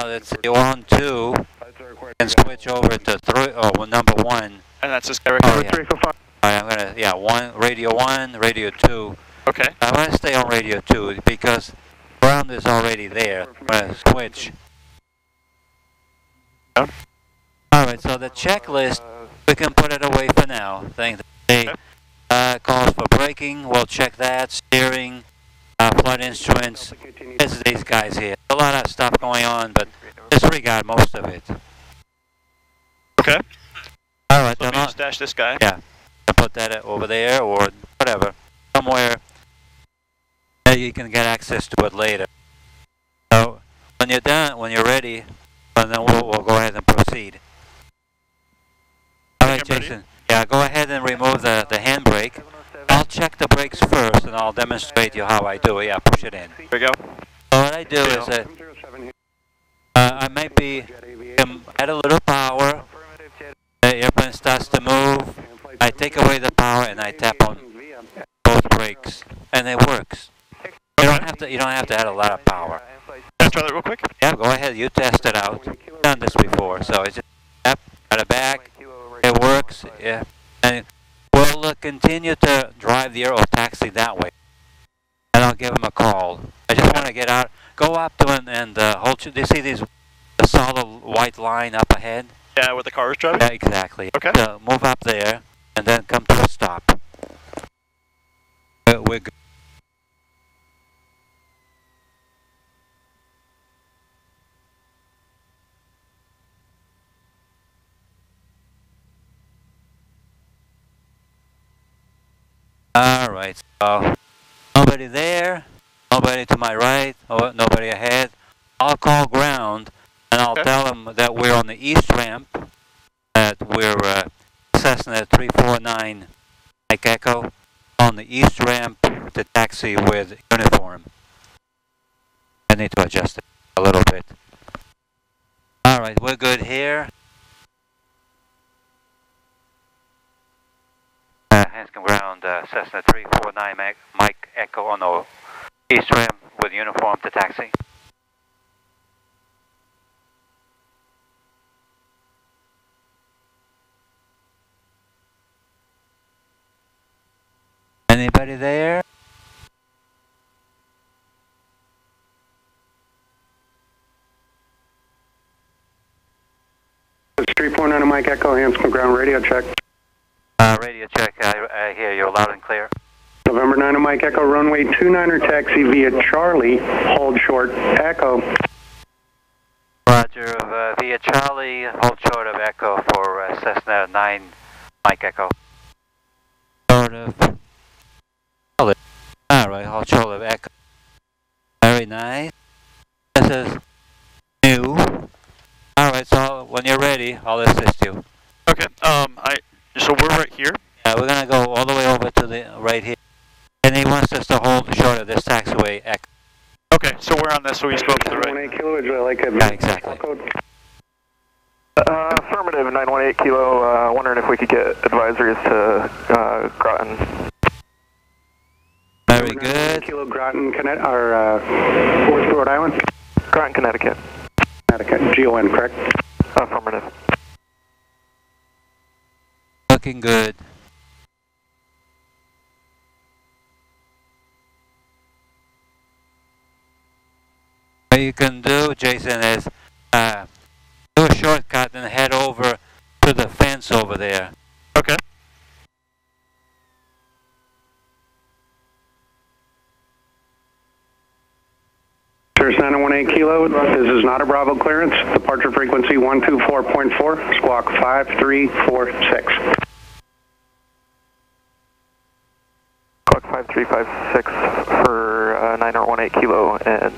let's see, 1, 2, and switch over to 3, number 1. And that's this guy right here. Oh, yeah. 3 for 5. Alright, I'm gonna, radio 1, radio 2. Okay. I want to stay on radio 2 because ground is already there. I'm gonna switch. Alright, so the checklist, we can put it away for now. Thanks. Calls for braking, we'll check that. Steering, flood instruments. It's these guys here. A lot of stuff going on, but disregard most of it. Okay. Alright, So we just dash this guy. Yeah. Put that over there or whatever. Somewhere that you can get access to it later. So when you're done, when you're ready, then we'll go ahead and proceed. Alright, Jason. Yeah, go ahead and remove the handbrake. I'll check the brakes first and I'll demonstrate you how I do it. Yeah, push it in. There we go. So what I do is that I might be add a little power. The airplane starts to move. I take away the power and I tap on both brakes, and it works. You don't have to add a lot of power. Can I try that real quick? Yeah, go ahead. You test it out. You've done this before, so it's just tap at the back. It works. Yeah, and we'll continue to drive the aero taxi that way. And I'll give him a call. I just want to get out, go up to him and hold. Do you see the solid white line up ahead? Yeah, where the car is driving? Yeah, exactly. Okay. So move up there and then come to a stop. We're good. All right, so nobody there, nobody to my right, nobody ahead. I'll call ground and I'll tell them that we're on the east ramp, that we're Cessna 349 Mike Echo on the east ramp to taxi with uniform. I need to adjust it a little bit. All right, we're good here. Hanscom ground, Cessna 349 Mike Echo on the east ramp with uniform to taxi. Anybody there? It's 349 Mike Echo, Hanscom ground, radio check. Radio check, I hear you loud and clear. November 9 Mike Echo, runway 29er taxi via Charlie, hold short, Echo. Roger, via Charlie, hold short of Echo for Cessna 9 Mike Echo. Short of Charlie. Alright, hold short of Echo. Very nice. This is new. Alright, so when you're ready, I'll assist you. Okay, so we're right here. Yeah, we're gonna go all the way over to the right here. And he wants us to hold short of this taxiway Echo. Okay, so we're on this, so we just go up to the right. 918 kilo, would you like a Yeah, exactly. Affirmative, 918 kilo, wondering if we could get advisories to Groton. Very good. Kilo Groton, Fort Rhode Island? Groton, Connecticut. Connecticut, GON, correct? Affirmative. Looking good. What you can do, Jason, is do a shortcut and head over to the fence over there. Okay. There's 918 kilo, this is not a Bravo clearance, departure frequency 124.4, squawk 5346. Squawk 5356 for 918 kilo and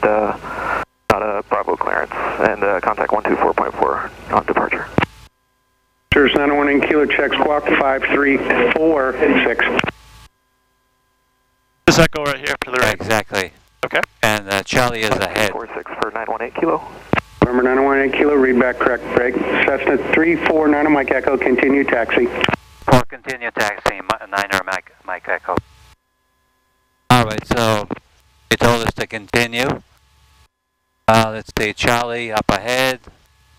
not a Bravo clearance, and contact 124.4 on departure. There's 918 kilo, check squawk 5346. This Echo right here to the right. Exactly. Okay. And Charlie is ahead. 46 for 918 kilo. Remember 918 kilo, read back correct break. Cessna 349 Mike Echo, continue taxi. For continue taxi, 9er Mike Echo. Alright, so he told us to continue. Let's see, Charlie up ahead.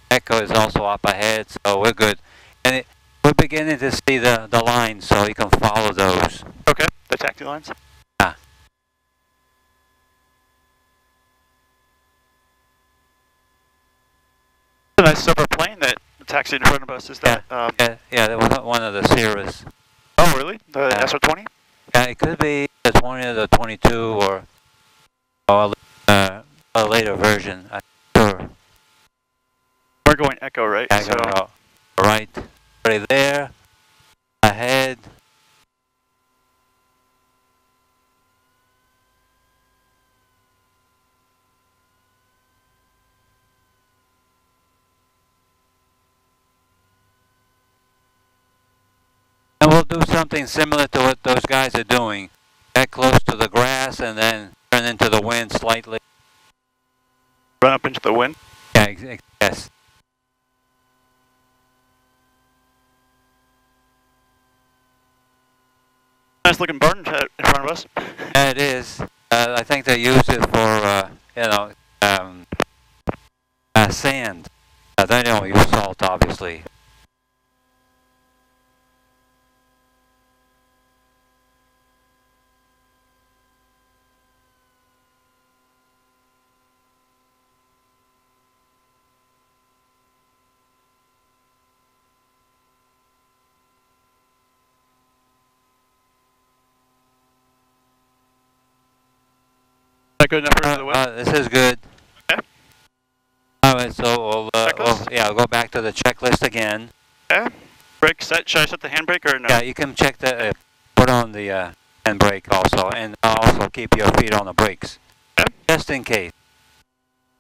Echo is also up ahead, so we're good. And we're beginning to see the lines, so you can follow those. Okay, the taxi lines. Yeah. A nice silver plane that taxied in front of us. Is that? Yeah, that was one of the Cirrus. Oh, really? The Yeah. SR20? Yeah, it could be the 20 or the 22 or a later version. I'm sure. We're going Echo, right? Yeah, so, right, right there, ahead. And we'll do something similar to what those guys are doing. Get close to the grass and then turn into the wind slightly. Run up into the wind. Yeah, yes. Nice looking barn in front of us. Yeah, it is. I think they use it for, sand. They don't use salt, obviously. Is that good enough for the wind? This is good. Okay. Alright, so Checklist? we'll go back to the checklist again. Okay. Brake set. Should I set the handbrake or no? Yeah, you can check the, put on the handbrake also, and also keep your feet on the brakes. Okay. Just in case.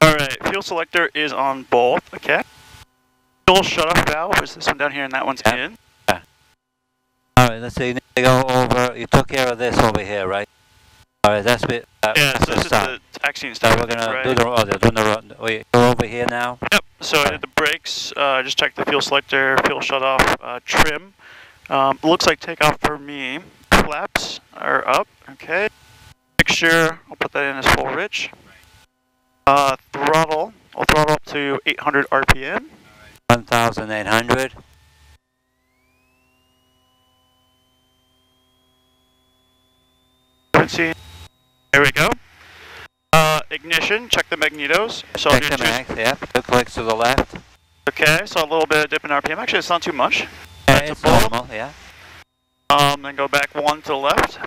Alright, fuel selector is on both. Okay. Fuel shut-off valve is this one down here and that one's Yeah. in. Alright, let's see, you need to go over, you took care of this over here, right? Alright, that's it. Yeah, that's so this is start. the taxiing So stuff. we're gonna right? do the, we're over here now. Yep, so I did the brakes, just checked the fuel selector, fuel shut-off, trim. Looks like takeoff for me. Flaps are up, okay. Mixture, I'll put that in as full rich. Throttle, I'll throttle up to 800 RPM. 1,800. Frequency, there we go. Ignition, check the magnetos. So Check I'll the do max, yep. 2 clicks to the left. okay, so a little bit of dip in RPM. Actually, it's not too much. Yeah, That's a it's ball. normal, yeah. Then go back 1 to the left.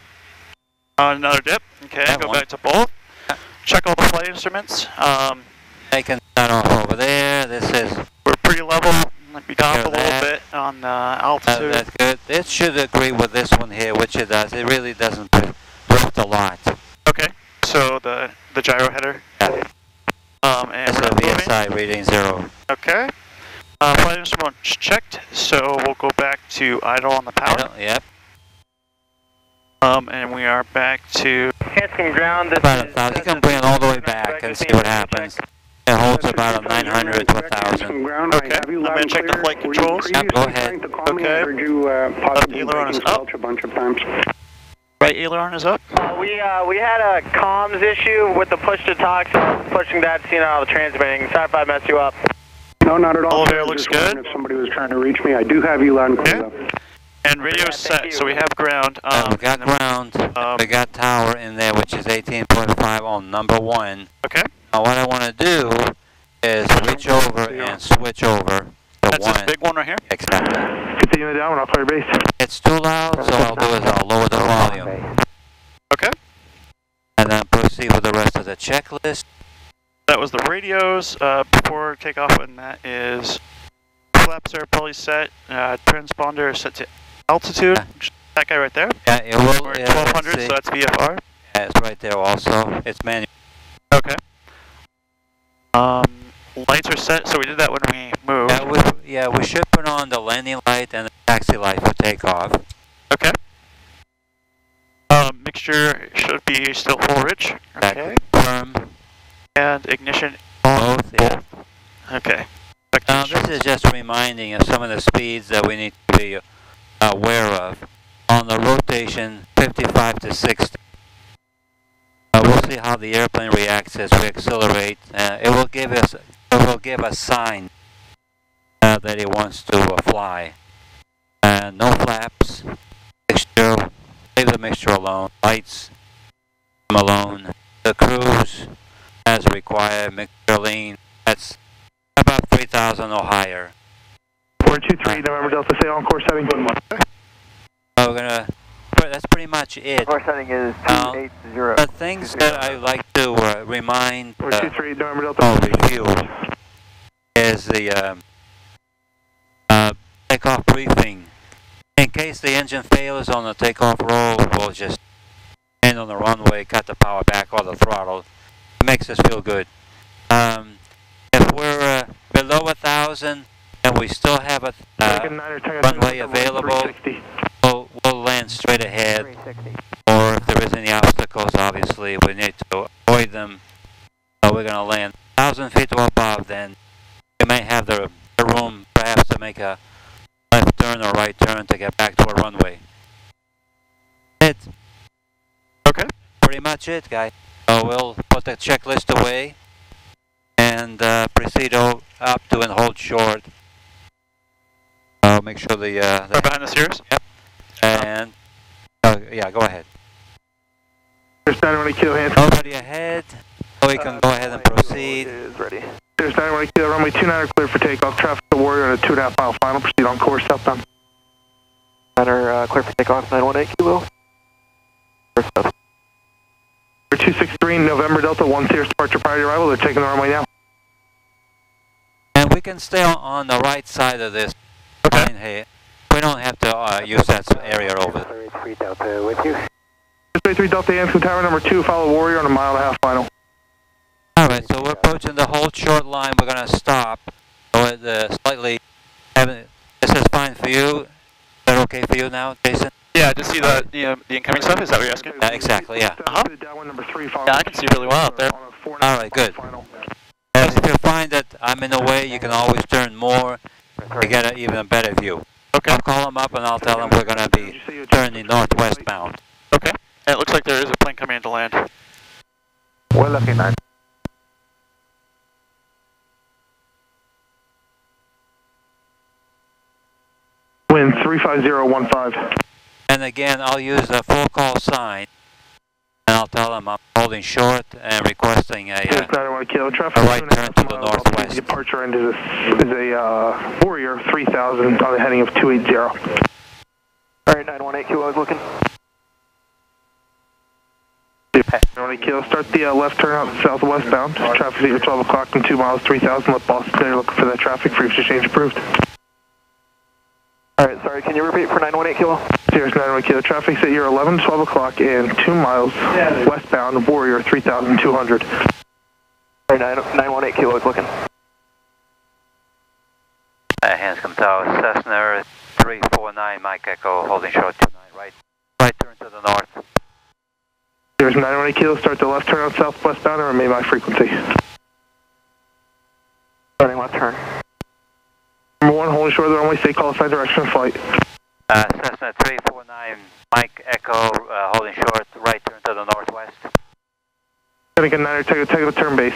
Another dip. Okay, That go one. back to both. Check all the flight instruments. They can start off over there. This is, We're pretty level. Might be off Hear a little that. bit on altitude. that's good. This should agree with this one here, which it does. It really doesn't drift a lot. Okay, so the gyro header. Yeah. And That's we're a moving. VSI reading 0. Okay. Flight instrument checked. So we'll go back to idle on the power. Yep. And we are back to. Hanscom ground. This About is 1,000. You can bring it all the way back and see what happens. It holds about a 900 to 1,000. Okay, I'm gonna check the flight controls. Yep, go ahead. Okay. I heard you possibly aileron is breaking up. squelch a bunch of times. Right aileron is up. we had a comms issue with the push to talk, so pushing that, seeing all the transmitting. Sorry if I messed you up. No, not at all. Elevator I was looks just wondering good. If somebody was trying to reach me, I do have you loud and clear. Okay. Though. And radio is set, so we have ground. We got ground. We got tower in there, which is 18.5 on number 1. Okay. Now what I want to do is reach over and switch over to That's 1. this big one right here. Exactly. Continue down, I'll clear base. It's too loud, so I'll do is I'll lower the volume. Okay. And then proceed with the rest of the checklist. That was the radios before takeoff, and that is flaps are probably set. Transponder is set to altitude. That guy right there. Yeah, it will. We're at Yeah, 1200, so that's VFR. yeah, it's right there also. It's manual. Okay. Lights are set, so we did that when we moved. We should put on the landing light and the taxi light for takeoff. Okay. Mixture should be still full rich. Okay. Firm. And ignition. Both. Yeah. Okay. Now this is just reminding of some of the speeds that we need to be aware of. On the rotation, 55 to 60. We'll see how the airplane reacts as we accelerate. It will give us sign that it wants to fly. No flaps. Mixture. Leave the mixture alone. Lights alone. The cruise as required. Mixture lean. That's about 3,000 or higher. 423 November Delta, say on course setting. That's pretty much it. Course setting is 280. The things that I like to remind 423 November Delta. review is the takeoff briefing. In case the engine fails on the takeoff roll, we'll just stand on the runway, cut the power back or the throttle. It makes us feel good. If we're below 1,000 and we still have a runway available, we'll land straight ahead. Or if there is any obstacles, obviously we need to avoid them. So we're going to land 1,000 feet or above, then we may have the room perhaps to make a left turn or right turn to get back to a runway. Okay. Pretty much it, guys. So we'll put the checklist away and proceed up to and hold short. Make sure the right behind the steers? Yep. And yeah, go ahead. There's 91 kilo hands. Nobody ahead. So we can go ahead and proceed. Is ready. There's 91 kilo, runway 29 clear for takeoff. Traffic to Warrior on a 2.5 mile final. Proceed on course southbound. Center clear for takeoff 918 kilo. Course south. 263 November Delta, 1 Sierra departure prior to arrival. They're taking the runway now. And we can stay on the right side of this. Okay. Hey, we don't have to use that area over. 3 Delta with you. 3 Delta Anscombe Tower number 2, follow Warrior on a 1.5 mile final. Alright, so we're approaching the hold short line. We're going to stop. So slightly. This is fine for you. Is that okay for you now, Jason? Yeah, just see the incoming stuff. Is that what you're asking? Exactly, yeah. Yeah, I can see really well out there. Alright, good. And if you find that I'm in the way, you can always turn more to get even a better view. Okay. I'll call them up and I'll tell them we're going to be turning northwest bound. Okay. And it looks like there is a plane coming in to land. We're looking at. Wind 35015. And again, I'll use the full call sign. And I'll tell them I'm holding short and requesting a right turn to the northwest. Departure end is a Warrior 3000 on the heading of 280. Alright, 918 kilo is looking. 918 kilo, start the left turn out southwest bound. Traffic at 12 o'clock and 2 miles 3000. Let Boston Center looking for that traffic. Frequency change approved. Alright, sorry, can you repeat for 918 kilo? Here's 918 kilo, traffic's at your 11, 12 o'clock and 2 miles westbound, Warrior 3200. Alright, 918 kilo is looking. Hanscom Tower, Cessna 349, Mike Echo, holding short 29, right turn to the north. Here's 918 kilo, start the left turn out southwestbound and remain my frequency. Starting left turn. Number 1, holding short of the runway, stay call sign direction of flight. Cessna 349, Mike Echo, holding short, right turn to the northwest. Gonna get 9er, take the turn base.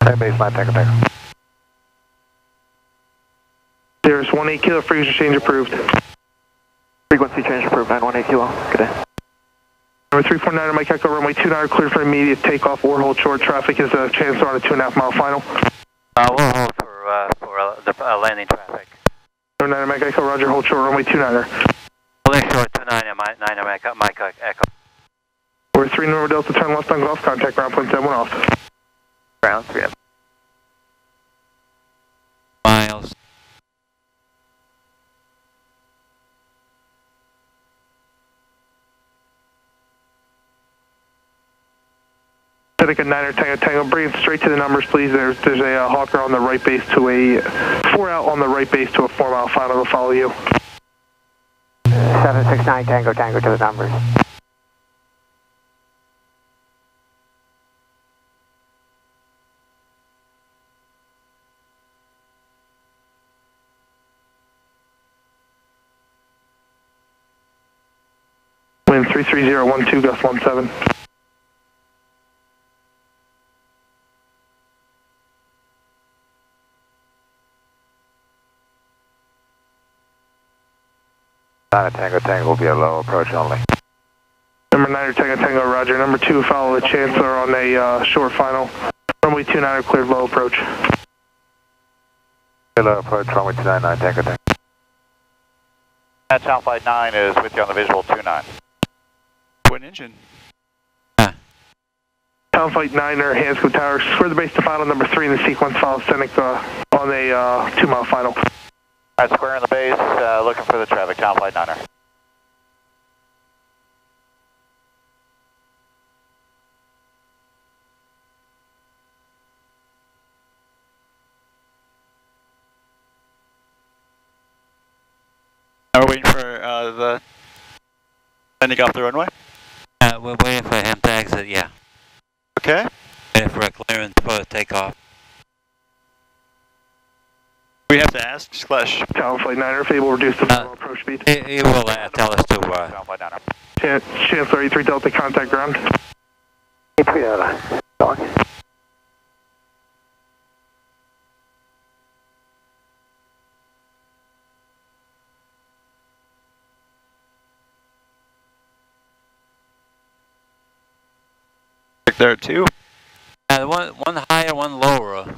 Turn base, line, take a There's 18 kilo, frequency change approved. Frequency change approved, 918 kilo. Good day. Number 349, Mike Echo, runway 29 cleared for immediate takeoff or hold short. Traffic is a chance on a 2.5 mile final. We'll hold for the landing traffic. Number 9, Mike Echo, roger, hold short, runway 29er. Holding short 29 and Mike Echo. We're 3 November Delta, turn left on Golf, contact ground point 71 off. Ground 3 up. Miles. Seneca 9er, Tango, bring it straight to the numbers, please. There's a Hawker on the right base to a 4 out on the right base to a 4 mile final to follow you. 769 Tango to the numbers. Wind 33012, gust 17. Tango will be a low approach only. Number 9 Tango, roger. Number 2, follow the Chancellor on a short final. Runway 29 cleared low approach. Low approach, runway 299, Tango. Town Flight 9 is with you on the visual 29. Twin engine. Town Flight 9er, Hansco Tower, square the base to final. Number 3 in the sequence, follow Seneca on a 2-mile final. Alright, square in the base, looking for the traffic, Town Flight 9er. Now we're waiting for the landing off the runway. We're waiting for him to exit, yeah. Okay. Waiting for a clearance for the takeoff. We have to ask Slash. Town Flight 9er, if able, reduce the final approach speed. He will tell us to. Town Flight 9er. Chancellor 83 Delta, contact ground. 83 Delta, dog. There too. One higher, one lower.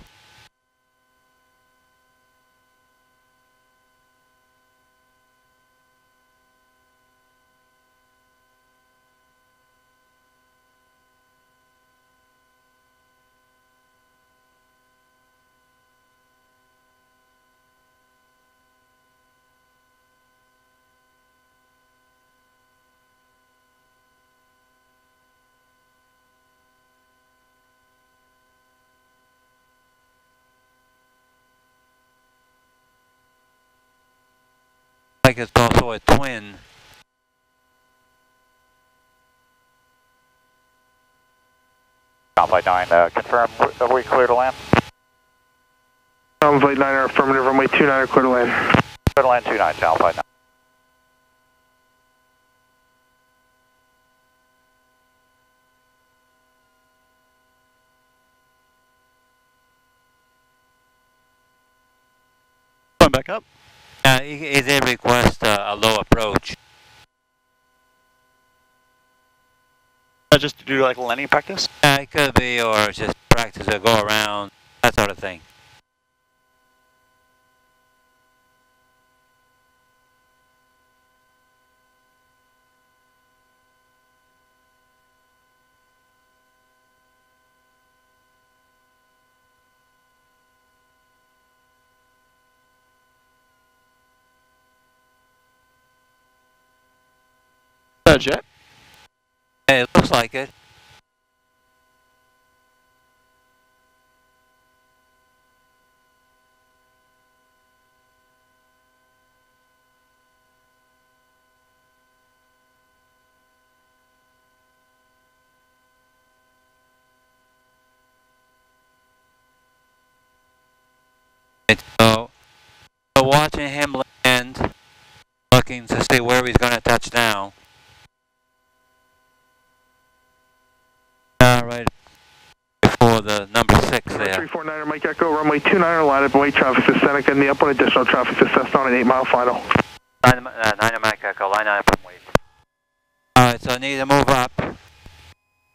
Like it's also a twin. Town Flight 9, confirm, are we clear to land? Town Flight 9er, affirmative, runway 29 clear to land. Clear to land 29, Town Flight 9. Going back up. He did request a low approach. Just to do like landing practice? It could be, or just practice or go around, that sort of thing. Jet? It looks like it. So watching him land, looking to see where he's going to touch down. Right before the number 6 there. 349er, Mike Echo, runway 29er, line up and wait traffic to Seneca, and the up on additional traffic to Cessna on an 8-mile final. 9 Mike Echo, line up and wait. Alright, so I need to move up.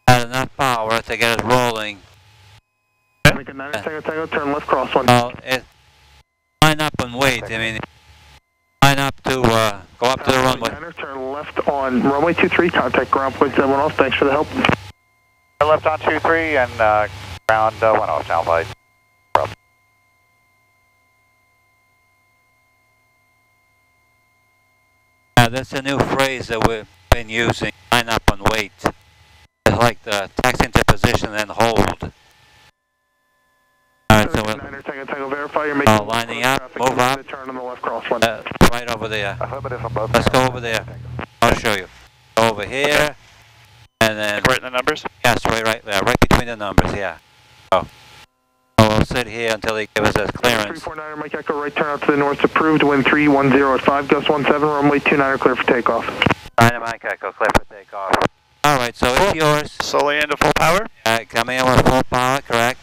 Add enough power to get us rolling. Make a 9er, Tango, turn left, cross 1. Line up and wait, I mean, line up to go up to the runway. 9er, turn left on runway 23, contact ground point 7 off, thanks for the help. Left on 23 and ground 1 off, Town Flight. That's a new phrase that we've been using, line up and wait. It's like the taxi into position and hold. Alright, so we'll Tango, verify you're making lining up, move up, turn on the left, cross 1. right over there. Let's go over there. I'll show you. Go over here, and then... Right in the numbers? Yes, right there, right between the numbers, yeah. Oh. So we'll sit here until they give us a clearance. 349er, Mike Echo, right turn out to the north, approved, wind 310 at 5, gust 17, runway 29er, clear for takeoff. Dynamite Echo, clear for takeoff. Alright, so it's yours. Slowly into full power. Alright, coming in with full power, correct.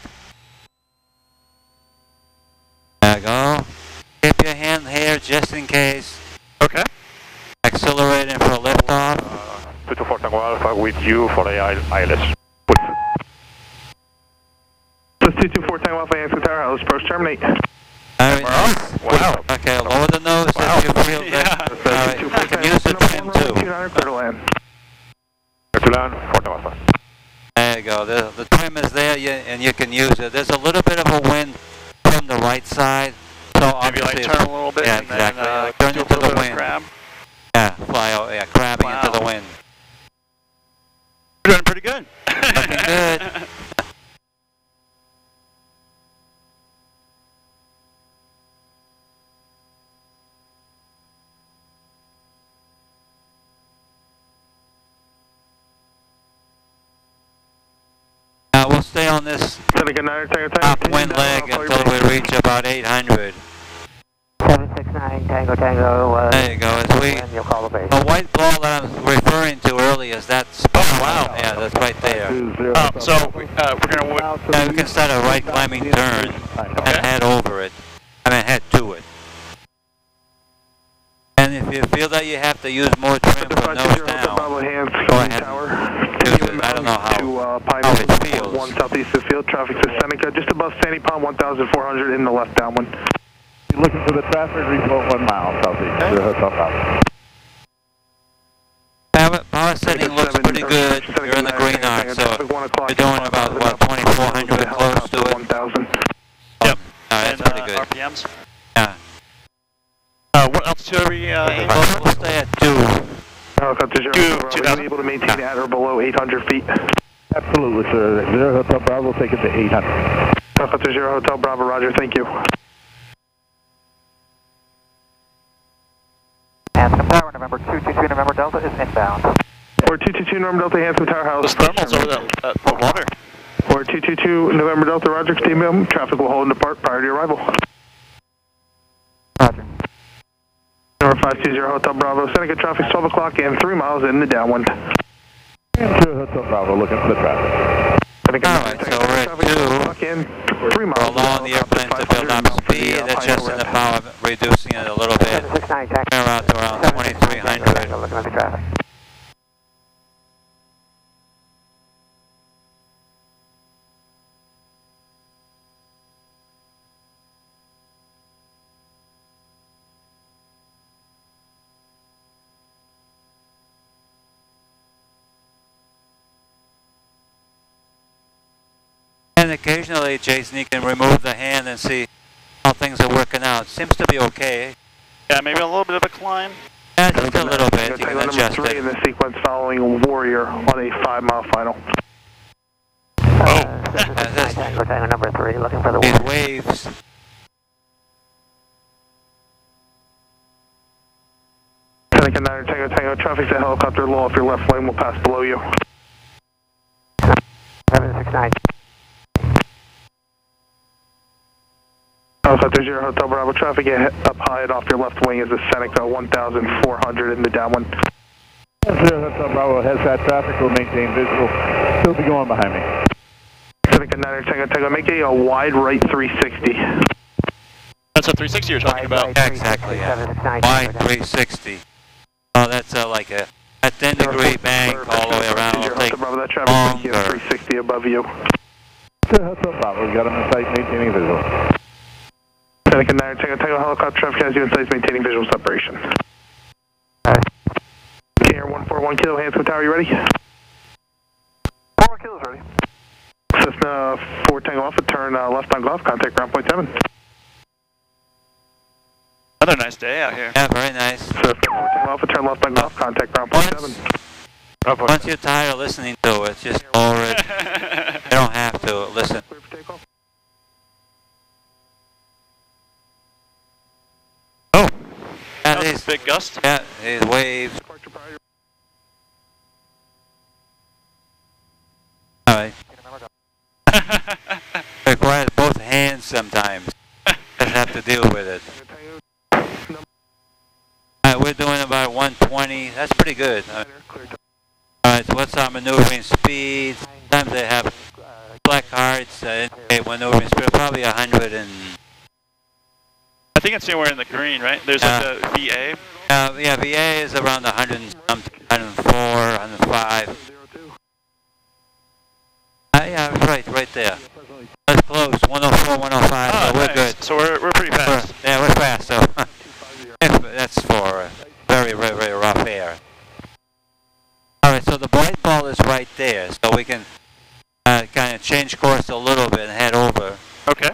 There you go. Keep your hand here just in case. Okay. Accelerating for liftoff. 224 Tango Alpha with you for the ILS. This 224 Tango Alpha Yankee Tower House, approach terminate. Very nice. Wow. Okay, lower the nose Wow. if you feel that. Alright, you can use the trim too. Clear to land. Clear to land, 4 Tango Alpha. There you go. The trim is there and you can use it. There's a little bit of a wind from the right side. So Maybe like obviously turn a little bit yeah, and exactly. then Turn do a into little the bit wind. of crab. Yeah, fly out, yeah, crabbing Wow. into the wind. You're doing pretty good. Looking good. We'll stay on this Seneca 9 Tango top Tango. wind leg until we reach about 800. 769 Tango Tango. There you go. As we, And you'll call the base. the white ball that I was referring to earlier is that spot. Wow. Yeah, that's right there. So we're gonna. Yeah, we can start a right climbing turn and head over it. I mean, head to it. And if you feel that you have to use more trim from nose down, Bravo hands, go ahead tower. and use it. I don't know To Pine how Hill, it feels. 1 southeast of field, traffic to Seneca, just above Sandy Pond, 1,400 in the left downwind. You're looking for the traffic, report 1 mile southeast. Power setting looks pretty good. You're in the green arc, so you're doing about, what, 2,400 close to it? 1,000. Yep. Alright, that's pretty good. RPMs. Yeah. What altitude are we aiming We'll for? stay at 2. Helicopter 0, Two- Bravo, 2,000. are you able to maintain at or below 800 feet? Absolutely, sir. 0 Hotel Bravo, take it to 800. Helicopter 0, Hotel Bravo, roger, thank you. Handsome Tower, November 222 November Delta is inbound. Or 222 November Delta, Handsome Tower House. Those thermals over the water. Or 222 November Delta, roger, continue, traffic will hold and depart prior to your arrival. Roger. Number 520 Hotel Bravo, Seneca traffic 12 o'clock and 3 miles in the downwind. 0 Hotel Bravo, looking for the traffic. Seneca Alright, so we're at 2. 12 o'clock and 3 miles. We're allowing the airplane to build up speed, adjusting the power, reducing it a little bit. 769 Tango. We're out to around 2,300. Looking at the traffic. And occasionally, Jason, you can remove the hand and see how things are working out. Seems to be okay. Yeah, maybe a little bit of a climb. Yeah, just a little bit. You can Number adjust 3 in it. the sequence following Warrior on a 5-mile final. Oh. 769 Tango Tango number 3, looking for the These wind. waves. Seneca 9 Tango Tango, traffic's at helicopter low. If your left lane will pass below you. 769. Helicopter 0 Hotel Bravo, traffic up high and off your left wing is the Seneca 1,400 in the downwind. 0 Hotel Bravo has that traffic, will maintain visual. Still be going behind me. Seneca 9 Tango Tango, make a wide right 360. That's a 360 you're talking about. Yeah, exactly, yeah. 769 Wide Tango Tango. 360. Oh, that's like a 10-degree bank all the way around. It'll take Bravo, that traffic making a longer. 360 above you. 0 Hotel Bravo, we got them in sight, maintaining visual. Seneca 9 Tango Tango, helicopter traffic has you in sight, maintaining visual separation. Air 141 Kilo, Handsome Tower, you ready? 4 kilos ready. Cessna 4 Tango Alpha, turn left on Golf, contact ground point 7. Another nice day out here. Yeah, very nice. Cessna 4 Tango Alpha, turn left on Golf, contact ground point 7. Once you're tired of listening to it, just lower it. You don't have to listen. Clear for takeoff. Oh, Yeah, that was these, a big gust. yeah, these waves. Departure prior. Alright. Requires both hands sometimes. Just have to deal with it. Alright, we're doing about 120. That's pretty good. Alright, so what's our maneuvering speed? Sometimes they have black cards indicate maneuvering speed, probably 100 and... I think it's anywhere in the green, right? There's like a VA. Yeah, VA is around 100 and something, 104, 105. Yeah, right there. That's close, 104, 105, so we're nice. good. So we're pretty fast. We're fast, so that's for very rough air. Alright, so the white ball is right there, so we can kind of change course a little bit and head over. Okay.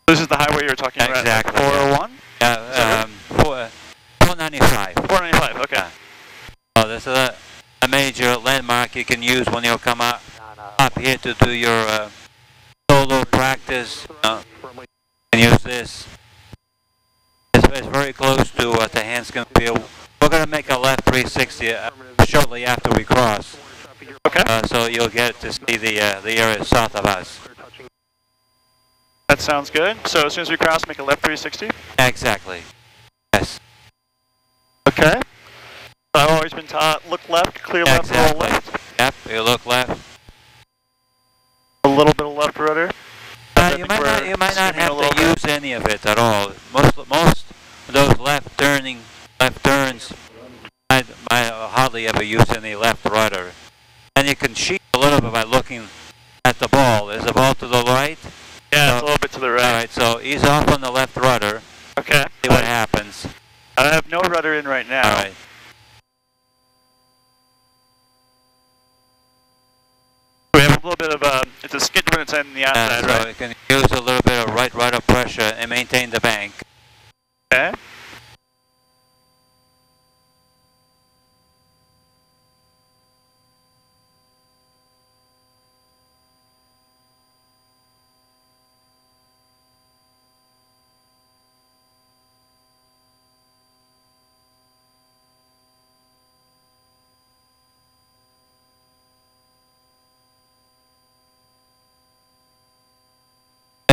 This is the highway you were talking about. Exactly. 401? Yeah, 495. 495, okay. Oh, this is a major landmark you can use when you come up here to do your solo practice. You can use this. It's very close to Hanscom Field. We're going to make a left 360 shortly after we cross. Okay. So you'll get to see the area south of us. That sounds good. So as soon as we cross, make a left 360? Exactly. Yes. Okay. I've always been taught, look left, clear left, Exactly. roll left. Yep, you look left. A little bit of left rudder. You might not have to use any of it at all. Most of those left turns, I hardly ever use any left rudder. And you can cheat a little bit by looking at the ball. Is the ball to the right? Yeah, So, it's a little bit to the right. Alright, so ease off on the left rudder. Okay. See what happens. I have no rudder in right now. Alright. We have a little bit of it's a skid when it's on the outside, So right? you can use a little bit of right rudder pressure and maintain the bank. Okay.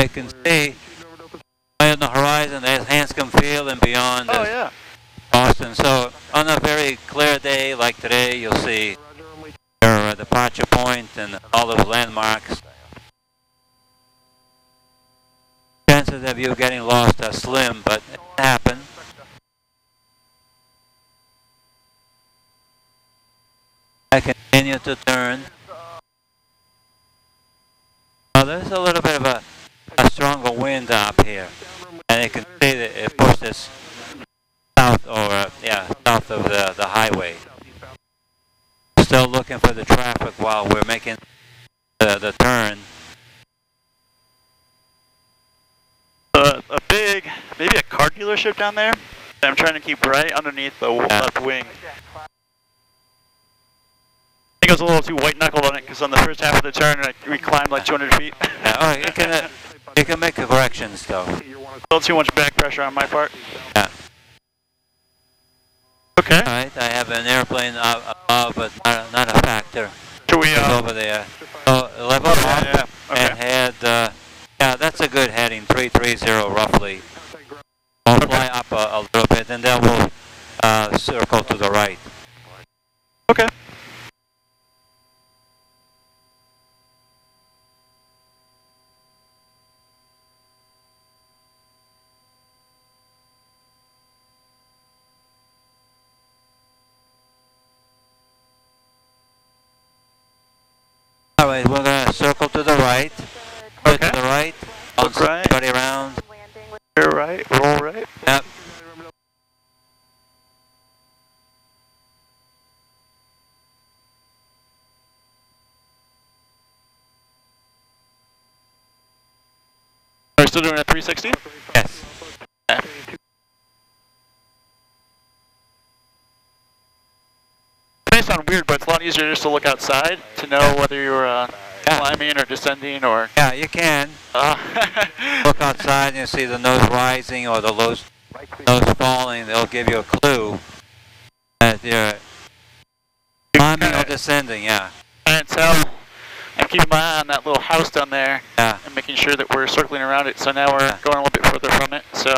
You can see right on the horizon there's Hanscom Field and beyond Oh, is yeah. Austin. So on a very clear day like today, you'll see your departure point and all those landmarks. Chances of you getting lost are slim, but it can happen. I continue to turn. Now there's a little bit of a stronger wind up here, and you can see that it pushes south south of the highway. Still looking for the traffic while we're making the turn. A big, maybe a car dealership down there. I'm trying to keep right underneath the left wing. I think I was a little too white-knuckled on it because on the first half of the turn we climbed like 200 feet. You can make corrections though. A little too much back pressure on my part. Yeah. Okay. Alright, I have an airplane above, but not a factor. Should we, It's over there. So level up yeah. Okay. and head, yeah, that's a good heading, 330 roughly. We'll fly up a little bit and then we'll circle to the right. Okay. Alright, we're going to circle to the right. Okay. To the right. Look right. Everybody around. You're right. Roll right. Yep. Are we still doing a 360? Yes. It may sound weird, but it's a lot easier just to look outside to know whether you're... Yeah, climbing or descending or? Yeah, you can. Look outside and you see the nose rising or the nose falling. They'll give you a clue that you're climbing or descending. Yeah. And tell. And keep my eye on that little house down there. Yeah. And making sure that we're circling around it. So now we're going a little bit further from it. So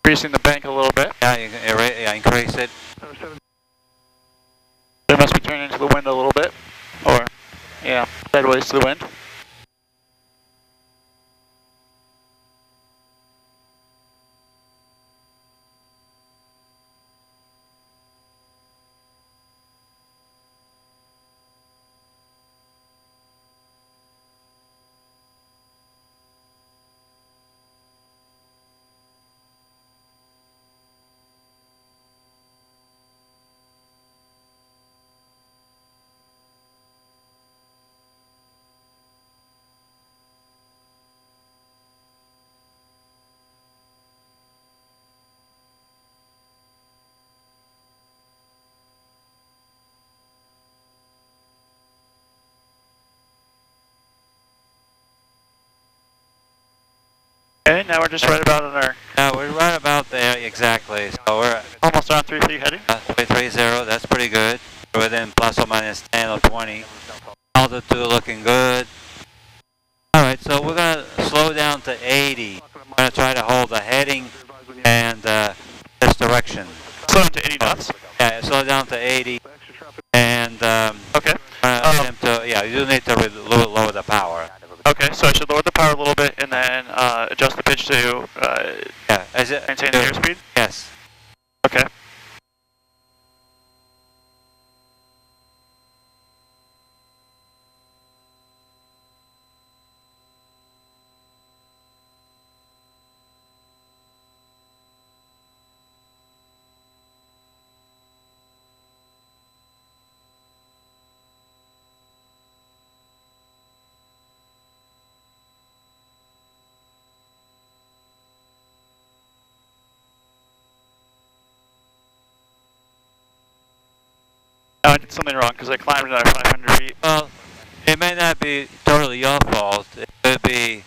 increasing the bank a little bit. Yeah, you can increase it. They must be turning into the wind a little bit. Or, yeah, sideways to the wind. Okay, now we're just right about on our... Yeah, we're right about there, exactly. So we're almost on 3 feet heading. 330, that's pretty good. We're within plus or minus 10 or 20. Altitude looking good. Alright, so we're going to slow down to 80. We're going to try to hold the heading and this direction. Slow down to 80 knots? Yeah, slow down to 80. And, okay. Yeah, you do need to lower the power. Okay, so I should lower the power a little bit and then adjust the pitch to maintain the airspeed? Yes. Okay. No, I did something wrong because I climbed another 500 feet. Well, it may not be totally your fault. It could be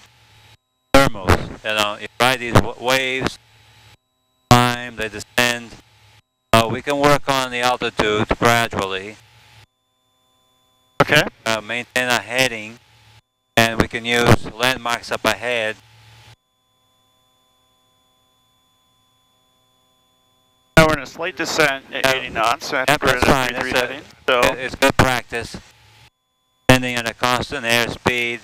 thermals. You know, you ride these waves, climb, they descend. We can work on the altitude gradually. Okay. Maintain a heading, and we can use landmarks up ahead. Now we're in a slight descent at 80 knots, so Yep, that's fine. heading. So It's good practice. Descending at a constant airspeed.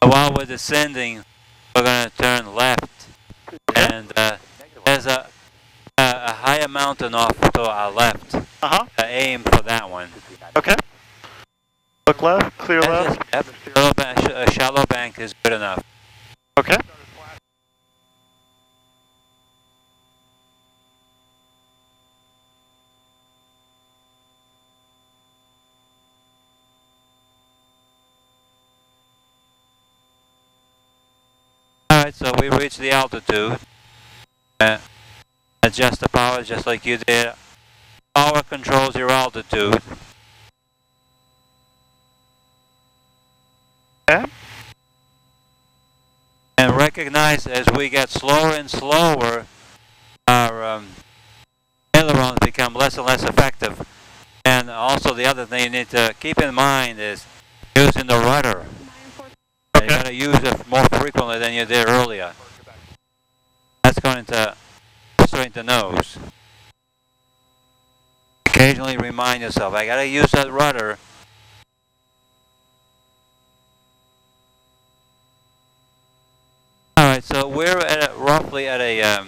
While we're descending, we're going to turn left, and there's a higher mountain off to our left. Aim for that one. Okay. Look left, clear left. Yep. A shallow bank is good enough. Okay. Alright, so we reached the altitude. Adjust the power just like you did. Power controls your altitude. Okay. And recognize as we get slower and slower, our ailerons become less and less effective. And also the other thing you need to keep in mind is using the rudder. Okay. You gotta use it more frequently than you did earlier. That's going to straighten the nose. Occasionally remind yourself, I gotta use that rudder. Alright, so we're at roughly at a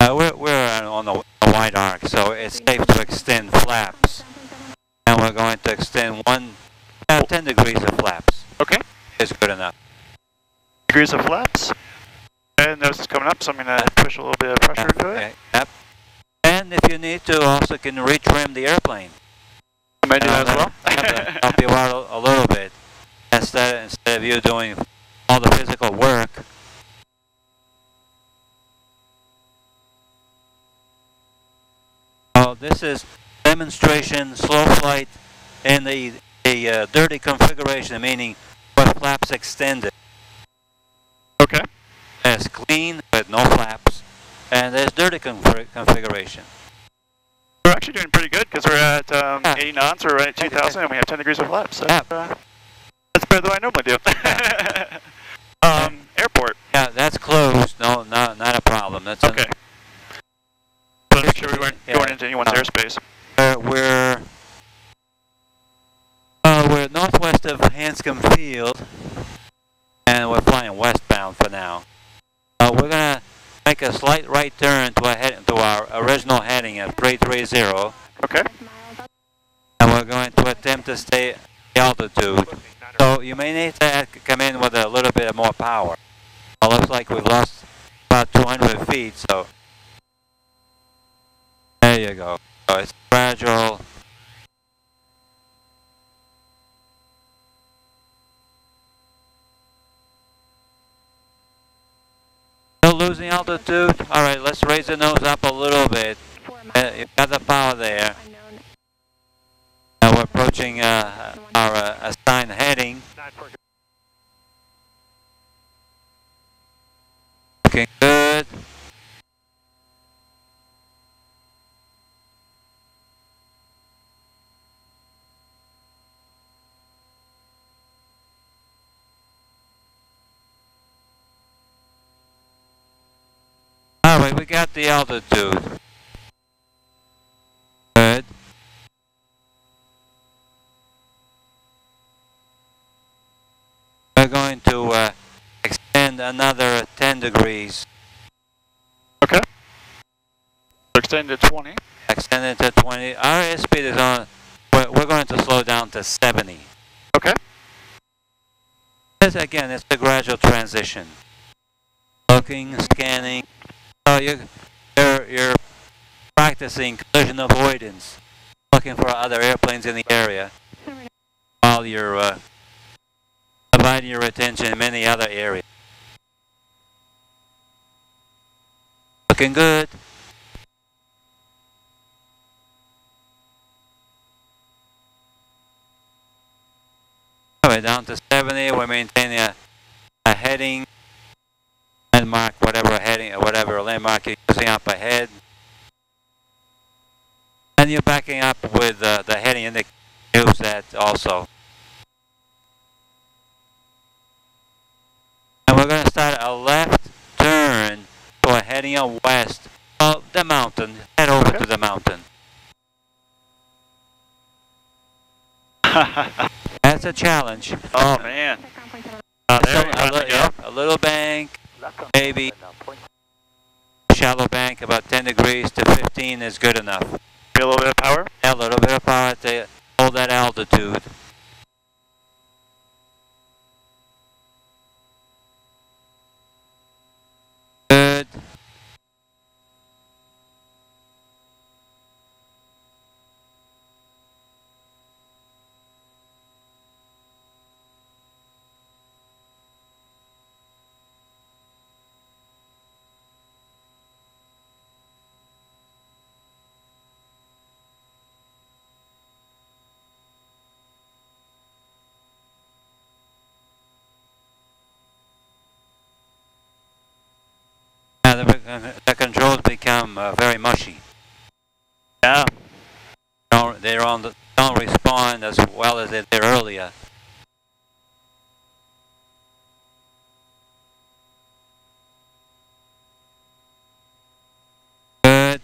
we're on a wide arc, so it's safe to extend flaps. And we're going to extend 10 degrees of flaps. Okay. Is good enough. Degrees of flaps. And nose is coming up, so I'm going to push a little bit of pressure into it. Yep. And if you need to, also can retrim the airplane. You may do that as well. Help you out a little bit. Instead of you doing all the physical work, this is demonstration slow flight in the dirty configuration, meaning with flaps extended. Okay. It's clean with no flaps, and there's dirty configuration. We're actually doing pretty good because we're at 80 knots, we're right at 2,000, and we have 10 degrees of flaps. So that's better than I normally do. Airport. Yeah, that's closed. No, not a problem. That's okay. But make sure we weren't going into anyone's airspace. We're northwest of Hanscom Field, and we're flying westbound for now. We're gonna make a slight right turn to our original heading of 330. Okay. And we're going to attempt to stay at altitude. So you may need to come in with a little bit more power. It looks like we've lost about 200 feet, so there you go. So it's gradual. Still losing altitude. All right, let's raise the nose up a little bit. You've got the power there. Now we're approaching our assigned heading. Looking good. All right, we got the altitude. Good. We're going to extend another 10 degrees. Okay. Extend to 20. Extend it to 20. Our airspeed is on. We're going to slow down to 70. Okay. Again, it's a gradual transition. Looking, scanning. So you're practicing collision avoidance, looking for other airplanes in the area, while you're dividing your attention in many other areas. Looking good. All right, down to 70. We're maintaining a heading, landmark, whatever landmark you're using up ahead. And you're backing up with the heading indicator. Use that also. And we're going to start a left turn to a heading west. Oh, the mountain. Head over to the mountain. That's a challenge. Oh man. A little bank, maybe shallow bank, about 10 degrees to 15 is good enough. Get a little bit of power? Yeah, a little bit of power to hold that altitude. Good. The controls become very mushy. Yeah. Don't respond as well as they did earlier. Good.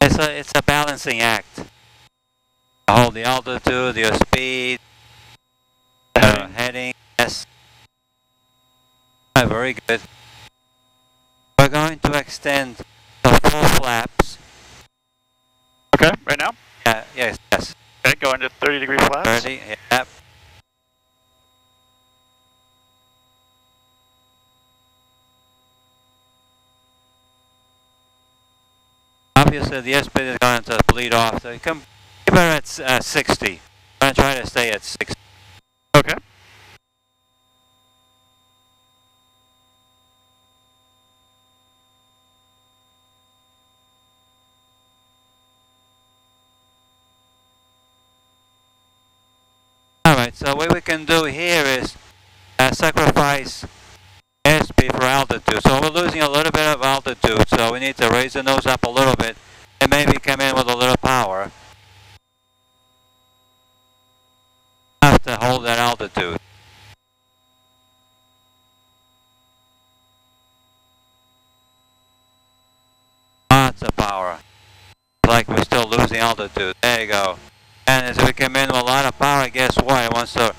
It's a balancing act. Hold the altitude, your speed, heading. Yes. Very good. We're going to extend the full flaps. Okay, right now? Yes. Okay, go into 30-degree flaps. 30, yep. Obviously, the airspeed is going to bleed off, so keep her at 60. I'm going to try to stay at 60. Okay. Alright, so what we can do here is sacrifice airspeed for altitude. So we're losing a little bit of altitude, so we need to raise the nose up a little bit and maybe come in with a little power. Have to hold that altitude. Lots of power. Like we're still losing altitude. There you go. And as we come in with a lot of power, guess what? It wants to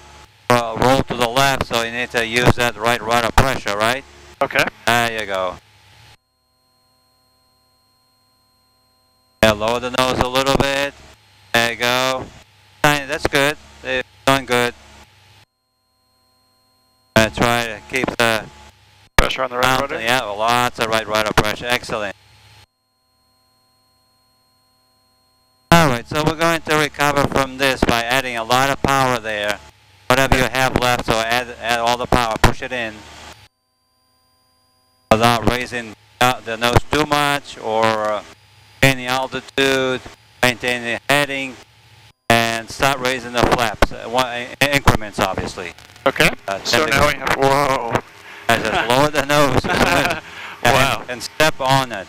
roll to the left, so you need to use that right rudder pressure, right? Okay. There you go. Yeah, lower the nose a little bit. There you go. That's good. They're doing good. Try to keep the pressure on the right rudder. Yeah, lots of right rudder pressure. Excellent. Alright, so we're going to recover from this by adding a lot of power there. Whatever you have left, so add all the power, push it in. Without raising the nose too much or gaining altitude, maintain the heading, and start raising the flaps. Increments, obviously. Okay. So now we have, whoa. Just lower the nose. Wow. And step on it.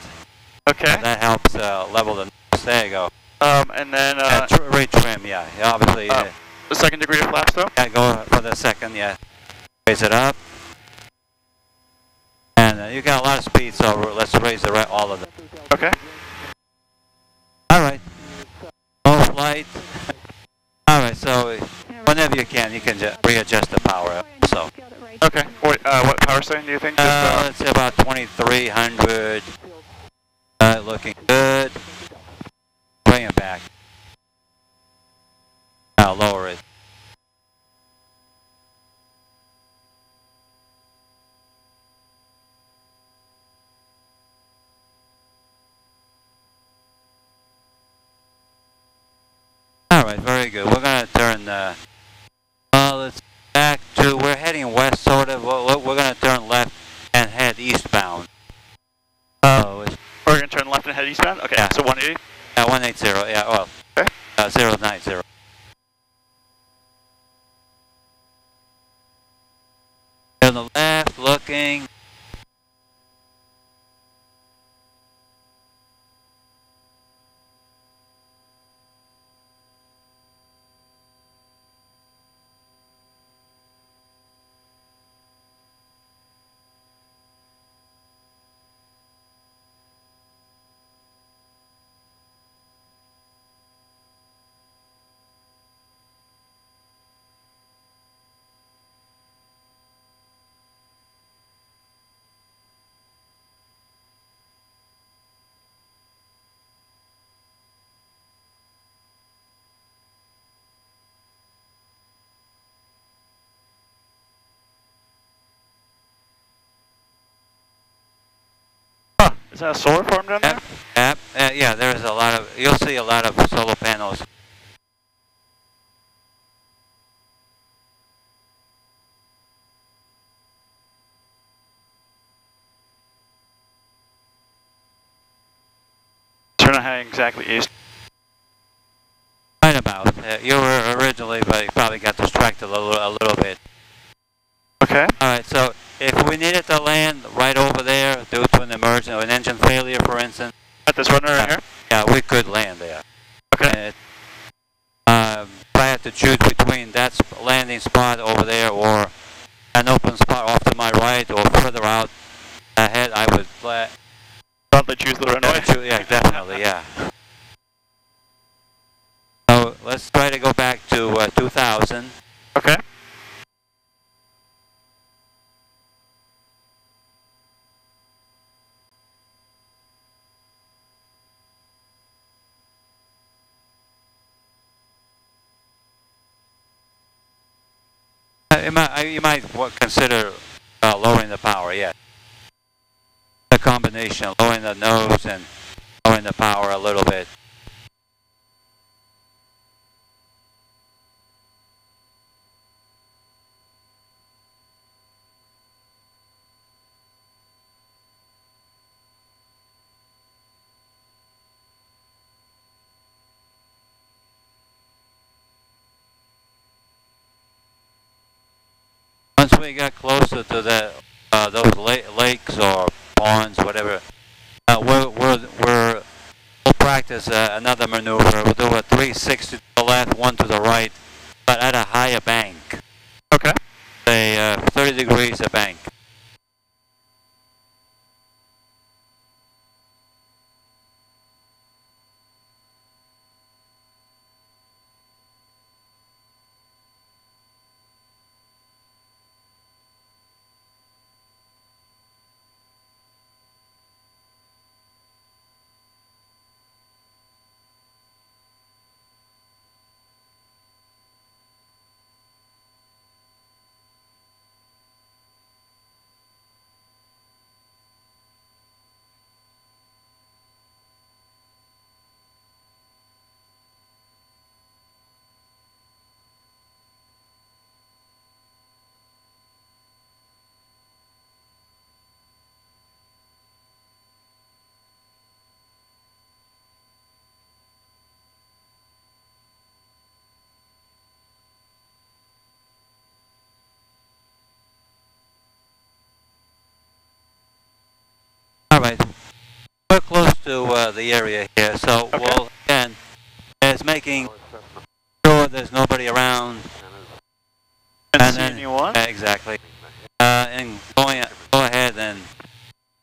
Okay. That helps level the nose. There you go. And then retrim, yeah. Obviously. The second degree of flaps, though? Yeah, go for the second, yeah. Raise it up. And you got a lot of speed, so let's raise all of them. Okay. Alright. Low flight. Alright, so whenever you can readjust the power. So. Okay. What power setting do you think? Let's say about 2300. Looking good. Bring it back. Now lower it. Alright, very good. We're going to turn, let's back to, we're heading west sort of, we're going to turn left and head eastbound. We're going to turn left and head eastbound? Okay, yeah. So 180? Yeah, 180, yeah, well, okay. 090. To the left, looking. Is that a solar farm down there? Yep. Yeah, there's a lot of, you'll see a lot of solar panels. Turn heading exactly east. Right about. You were originally, but you probably got distracted a little bit. Okay. Alright, so if we needed to land right over there due to an emergency or an engine failure, for instance. At this runner right here? Yeah, we could land there. Okay. If I had to choose between that landing spot over there or an open spot off to my right or further out ahead, I would probably choose the runway. Yeah, definitely, yeah. So let's try to go back to 2000. Okay. You might consider lowering the power, yeah. The combination, lowering the nose and lowering the power a little bit. once we get closer to those lakes or ponds, whatever, we'll practice another maneuver. We'll do a 360 to the left, one to the right, but at a higher bank. Okay. Say 30 degrees a bank. Alright, we're close to the area here, so Okay. we'll, again, it's making sure there's nobody around. And see anyone? Exactly. And go ahead and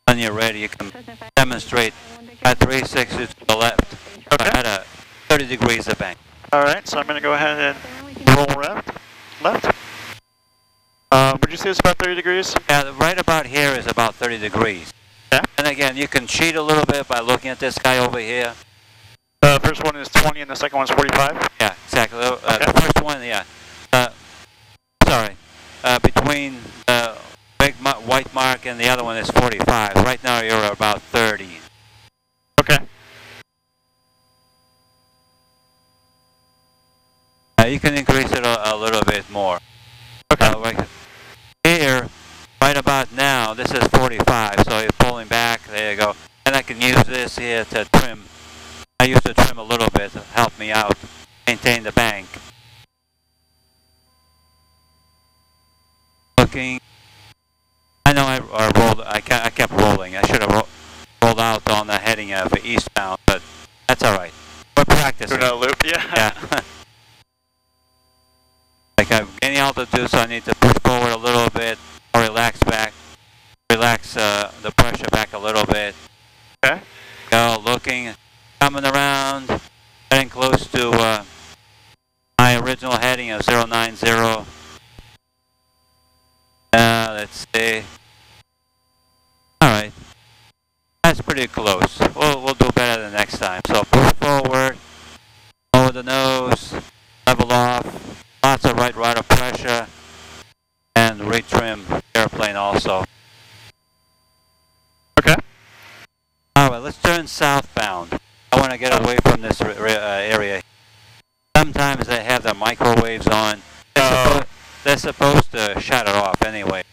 when you're ready, you can demonstrate at 360 to the left, Okay. at a 30 degrees a bank. Alright, so I'm going to go ahead and roll left. Would you say it's about 30 degrees? Yeah, right about here is about 30 degrees. Yeah. And again, you can cheat a little bit by looking at this guy over here. The first one is 20 and the second one is 45? Yeah, exactly. Okay. The first one, yeah. Sorry. Between the big white mark and the other one is 45. Right now you're about 30. Okay. You can increase it a little bit more. Okay. Right here, right about now, this is 45, so you're pulling back. There you go. And I can use this here to trim. I used to trim a little bit to help me out, maintain the bank. Looking. I know I rolled. I kept rolling. I should have rolled out on the heading of eastbound, but that's all right. We're practicing. Doing a loop, yeah. Yeah. Like I'm gaining altitude, so I need to push forward a little bit, or relax back. Relax the pressure back a little bit. Okay. Go looking, coming around, getting close to my original heading of 090. Let's see. All right, that's pretty close. We'll do better the next time. So push forward, lower the nose, level off. Lots of right rudder pressure, and retrim airplane also. Okay. Alright, let's turn southbound. I want to get away from this area. Sometimes they have the microwaves on. They're supposed to shut it off anyway.